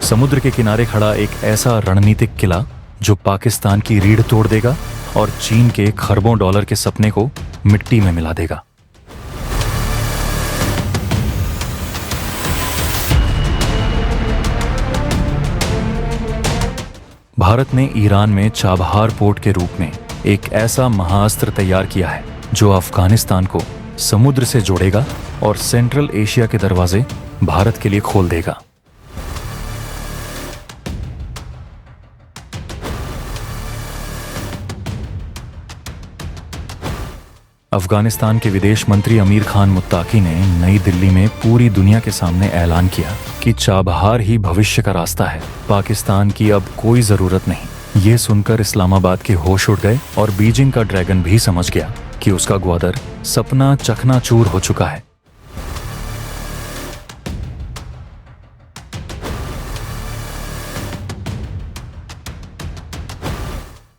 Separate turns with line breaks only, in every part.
समुद्र के किनारे खड़ा एक ऐसा रणनीतिक किला जो पाकिस्तान की रीढ़ तोड़ देगा और चीन के खरबों डॉलर के सपने को मिट्टी में मिला देगा। भारत ने ईरान में चाबहार पोर्ट के रूप में एक ऐसा महाअस्त्र तैयार किया है जो अफगानिस्तान को समुद्र से जोड़ेगा और सेंट्रल एशिया के दरवाजे भारत के लिए खोल देगा। अफगानिस्तान के विदेश मंत्री अमीर खान मुत्ताकी ने नई दिल्ली में पूरी दुनिया के सामने ऐलान किया कि चाबहार ही भविष्य का रास्ता है, पाकिस्तान की अब कोई जरूरत नहीं। ये सुनकर इस्लामाबाद के होश उड़ गए और बीजिंग का ड्रैगन भी समझ गया कि उसका ग्वादर सपना चकनाचूर हो चुका है।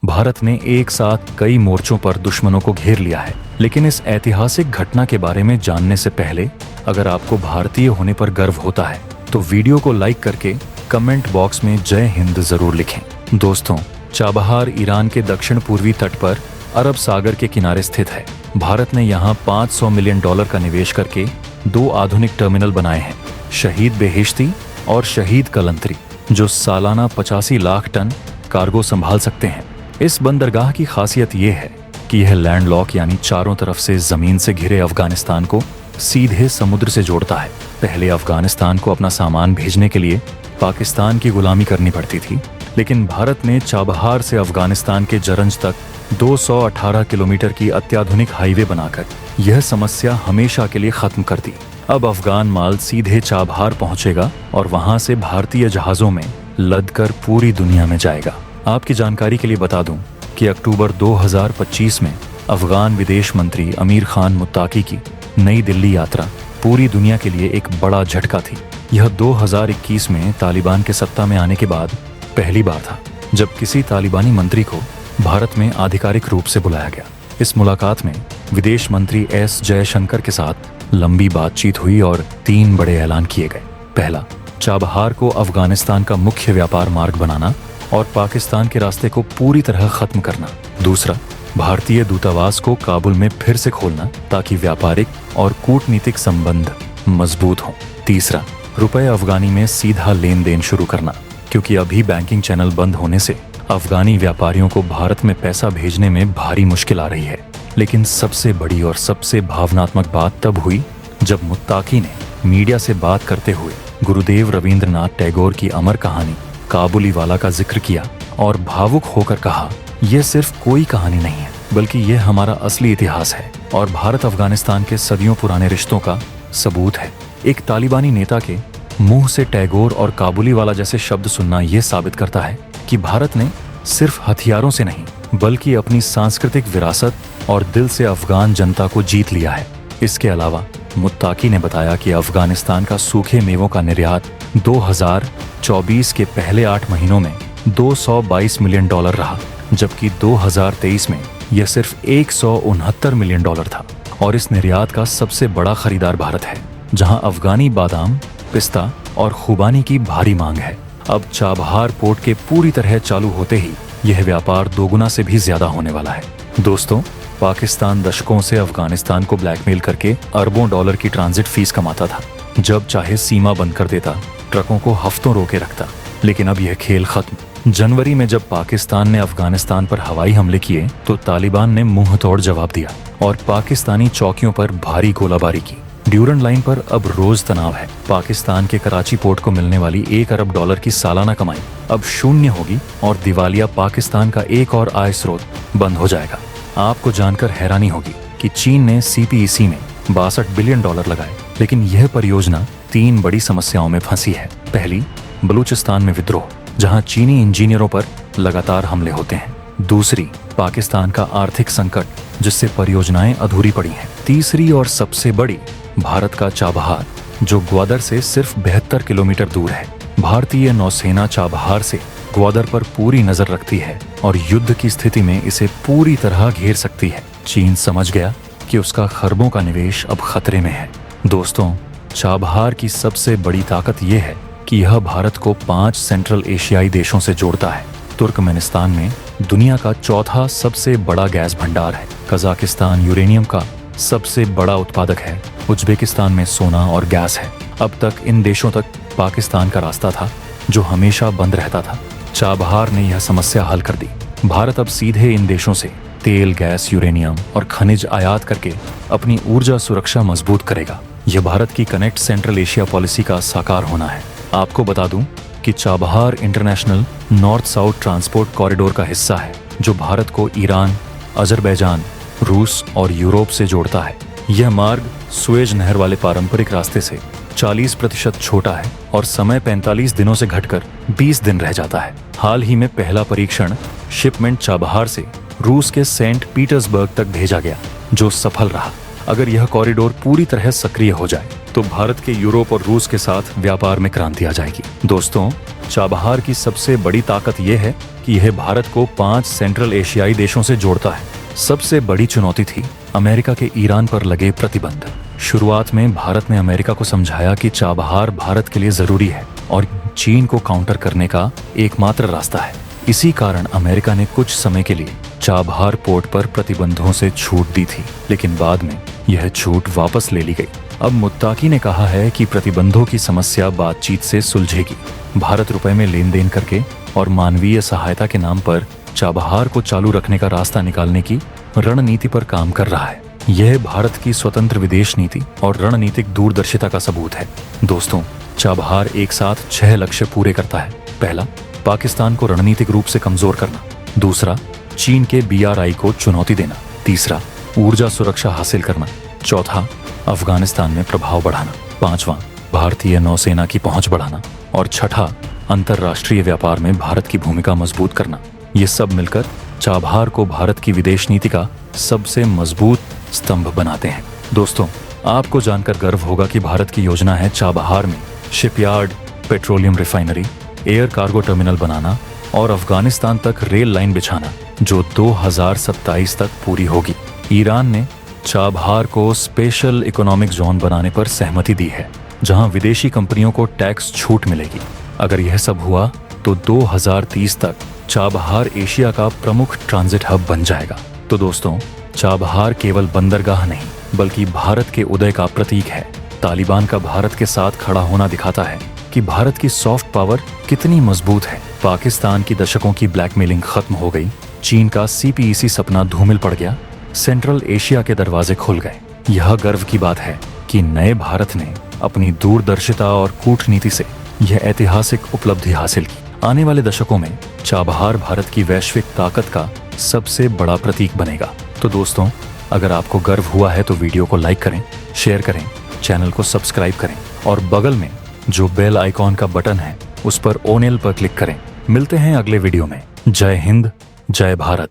भारत ने एक साथ कई मोर्चों पर दुश्मनों को घेर लिया है, लेकिन इस ऐतिहासिक घटना के बारे में जानने से पहले अगर आपको भारतीय होने पर गर्व होता है तो वीडियो को लाइक करके कमेंट बॉक्स में जय हिंद जरूर लिखें। दोस्तों, चाबहार ईरान के दक्षिण पूर्वी तट पर अरब सागर के किनारे स्थित है। भारत ने यहाँ $500 मिलियन का निवेश करके 2 आधुनिक टर्मिनल बनाए हैं, शहीद बेहेश्ती और शहीद कलंतरी, जो सालाना 85 लाख टन कार्गो संभाल सकते हैं। इस बंदरगाह की खासियत ये है कि यह लैंडलॉक यानी चारों तरफ से जमीन से घिरे अफगानिस्तान को सीधे समुद्र से जोड़ता है। पहले अफगानिस्तान को अपना सामान भेजने के लिए पाकिस्तान की गुलामी करनी पड़ती थी, लेकिन भारत ने चाबहार से अफगानिस्तान के जरंज तक 218 किलोमीटर की अत्याधुनिक हाईवे बनाकर यह समस्या हमेशा के लिए खत्म कर दी। अब अफगान माल सीधे चाबहार पहुंचेगा और वहां से भारतीय जहाजों में लदकर पूरी दुनिया में जाएगा। आपकी जानकारी के लिए बता दूं कि अक्टूबर 2025 में अफगान विदेश मंत्री अमीर खान मुत्ताकी की नई दिल्ली यात्रा पूरी दुनिया के लिए एक बड़ा झटका थी। यह 2021 में तालिबान के सत्ता में आने के बाद पहली बार था जब किसी तालिबानी मंत्री को भारत में आधिकारिक रूप से बुलाया गया। इस मुलाकात में विदेश मंत्री एस जयशंकर के साथ लंबी बातचीत हुई और 3 बड़े ऐलान किए गए। पहला, चाबहार को अफगानिस्तान का मुख्य व्यापार मार्ग बनाना और पाकिस्तान के रास्ते को पूरी तरह खत्म करना। दूसरा, भारतीय दूतावास को काबुल में फिर से खोलना ताकि व्यापारिक और कूटनीतिक संबंध मजबूत हों। तीसरा, रुपए अफगानी में सीधा लेन देन शुरू करना, क्योंकि अभी बैंकिंग चैनल बंद होने से अफगानी व्यापारियों को भारत में पैसा भेजने में भारी मुश्किल आ रही है। लेकिन सबसे बड़ी और सबसे भावनात्मक बात तब हुई जब मुत्ताकी ने मीडिया से बात करते हुए गुरुदेव रविंद्रनाथ टैगोर की अमर कहानी काबुली वाला का जिक्र किया और भावुक होकर कहा, यह सिर्फ कोई कहानी नहीं है, बल्कि यह हमारा असली इतिहास है और भारत अफगानिस्तान के सदियों पुराने रिश्तों का सबूत है। एक तालिबानी नेता के मुंह से टैगोर और काबुली वाला जैसे शब्द सुनना यह साबित करता है कि भारत ने सिर्फ हथियारों से नहीं बल्कि अपनी सांस्कृतिक विरासत और दिल से अफगान जनता को जीत लिया है। इसके अलावा मुत्ताकी ने बताया कि अफगानिस्तान का सूखे मेवों का निर्यात 2024 के पहले 8 महीनों में $222 मिलियन रहा, जबकि 2023 में यह सिर्फ $169 मिलियन था और इस निर्यात का सबसे बड़ा खरीदार भारत है, जहां अफगानी बादाम, पिस्ता और खुबानी की भारी मांग है। अब चाबहार पोर्ट के पूरी तरह चालू होते ही यह व्यापार दोगुना से भी ज्यादा होने वाला है। दोस्तों, पाकिस्तान दशकों से अफगानिस्तान को ब्लैकमेल करके अरबों डॉलर की ट्रांजिट फीस कमाता था। जब चाहे सीमा बंद कर देता, ट्रकों को हफ्तों रोके रखता। लेकिन अब यह खेल खत्म। जनवरी में जब पाकिस्तान ने अफगानिस्तान पर हवाई हमले किए तो तालिबान ने मुंह तोड़ जवाब दिया और पाकिस्तानी चौकियों पर भारी गोलाबारी की। ड्यूरन लाइन पर अब रोज तनाव है। पाकिस्तान के कराची पोर्ट को मिलने वाली $1 अरब की सालाना कमाई अब शून्य होगी और दिवालिया पाकिस्तान का एक और आय स्रोत बंद हो जाएगा। आपको जानकर हैरानी होगी कि चीन ने CPEC में $62 बिलियन लगाए, लेकिन यह परियोजना 3 बड़ी समस्याओं में फंसी है। पहली, बलूचिस्तान में विद्रोह, जहां चीनी इंजीनियरों पर लगातार हमले होते हैं। दूसरी, पाकिस्तान का आर्थिक संकट, जिससे परियोजनाएं अधूरी पड़ी हैं। तीसरी और सबसे बड़ी, भारत का चाबहार, जो ग्वादर से सिर्फ 72 किलोमीटर दूर है। भारतीय नौसेना चाबहार से ग्वादर पर पूरी नजर रखती है और युद्ध की स्थिति में इसे पूरी तरह घेर सकती है। चीन समझ गया कि उसका खरबों का निवेश अब खतरे में है। दोस्तों, चाबहार की सबसे बड़ी ताकत यह है कि यह भारत को 5 सेंट्रल एशियाई देशों से जोड़ता है। तुर्कमेनिस्तान में दुनिया का चौथा सबसे बड़ा गैस भंडार है। कजाकिस्तान यूरेनियम का सबसे बड़ा उत्पादक है। उज्बेकिस्तान में सोना और गैस है। अब तक इन देशों तक पाकिस्तान का रास्ता था, जो हमेशा बंद रहता था। चाबहार ने यह समस्या हल कर दी। भारत अब सीधे इन देशों से तेल, गैस, यूरेनियम और खनिज आयात करके अपनी ऊर्जा सुरक्षा मजबूत करेगा। यह भारत की कनेक्ट सेंट्रल एशिया पॉलिसी का साकार होना है। आपको बता दूं कि Chabahar international north south transport corridor का हिस्सा है, जो भारत को ईरान, अजरबैजान, रूस और यूरोप से जोड़ता है। यह मार्ग सुएज नहर वाले पारंपरिक रास्ते से 40% छोटा है और समय 45 दिनों से घटकर 20 दिन रह जाता है। हाल ही में पहला परीक्षण शिपमेंट चाबहार से रूस के सेंट पीटर्सबर्ग तक भेजा गया, जो सफल रहा। अगर यह कॉरिडोर पूरी तरह सक्रिय हो जाए तो भारत के यूरोप और रूस के साथ व्यापार में क्रांति आ जाएगी। दोस्तों, चाबहार की सबसे बड़ी ताकत यह है कि यह भारत को 5 सेंट्रल एशियाई देशों से जोड़ता है। सबसे बड़ी चुनौती थी अमेरिका के ईरान पर लगे प्रतिबंध। शुरुआत में भारत ने अमेरिका को समझाया कि चाबहार भारत के लिए जरूरी है और चीन को काउंटर करने का एकमात्र रास्ता है। इसी कारण अमेरिका ने कुछ समय के लिए चाबहार पोर्ट पर प्रतिबंधों से छूट दी थी, लेकिन बाद में यह छूट वापस ले ली गई। अब मुत्ताकी ने कहा है कि प्रतिबंधों की समस्या बातचीत से सुलझेगी। भारत रुपए में लेन देन करके और मानवीय सहायता के नाम पर चाबहार को चालू रखने का रास्ता निकालने की रणनीति पर काम कर रहा है। यह भारत की स्वतंत्र विदेश नीति और रणनीतिक दूरदर्शिता का सबूत है। दोस्तों, चाबहार एक साथ 6 लक्ष्य पूरे करता है। पहला, पाकिस्तान को रणनीतिक रूप से कमजोर करना। दूसरा, चीन के BRI को चुनौती देना। तीसरा, ऊर्जा सुरक्षा हासिल करना। चौथा, अफगानिस्तान में प्रभाव बढ़ाना। पांचवा, भारतीय नौसेना की पहुंच बढ़ाना। और छठा, अंतर्राष्ट्रीय व्यापार में भारत की भूमिका मजबूत करना। ये सब मिलकर चाबहार को भारत की विदेश नीति का सबसे मजबूत स्तंभ बनाते हैं। दोस्तों, आपको जानकर गर्व होगा कि भारत की योजना है चाबहार में shipyard, petroleum refinery, air cargo terminal बनाना और अफगानिस्तान तक रेल लाइन बिछाना, जो 2027 तक पूरी होगी। ईरान ने चाबहार को स्पेशल इकोनॉमिक जोन बनाने पर सहमति दी है, जहां विदेशी कंपनियों को टैक्स छूट मिलेगी। अगर यह सब हुआ तो 2030 तक चाबहार एशिया का प्रमुख ट्रांजिट हब बन जाएगा। तो दोस्तों, चाबहार केवल बंदरगाह नहीं, बल्कि भारत के उदय का प्रतीक है। तालिबान का भारत के साथ खड़ा होना दिखाता है कि भारत की सॉफ्ट पावर कितनी मजबूत है। पाकिस्तान की दशकों की ब्लैकमेलिंग खत्म हो गई। चीन का CPEC सपना धूमिल पड़ गया। सेंट्रल एशिया के दरवाजे खुल गए। यह गर्व की बात है कि नए भारत ने अपनी दूरदर्शिता और कूटनीति से यह ऐतिहासिक उपलब्धि हासिल की। आने वाले दशकों में चाबहार भारत की वैश्विक ताकत का सबसे बड़ा प्रतीक बनेगा। तो दोस्तों, अगर आपको गर्व हुआ है तो वीडियो को लाइक करें, शेयर करें, चैनल को सब्सक्राइब करें और बगल में जो बेल आइकॉन का बटन है उस पर ऑल पर क्लिक करें। मिलते हैं अगले वीडियो में। जय हिंद, जय भारत।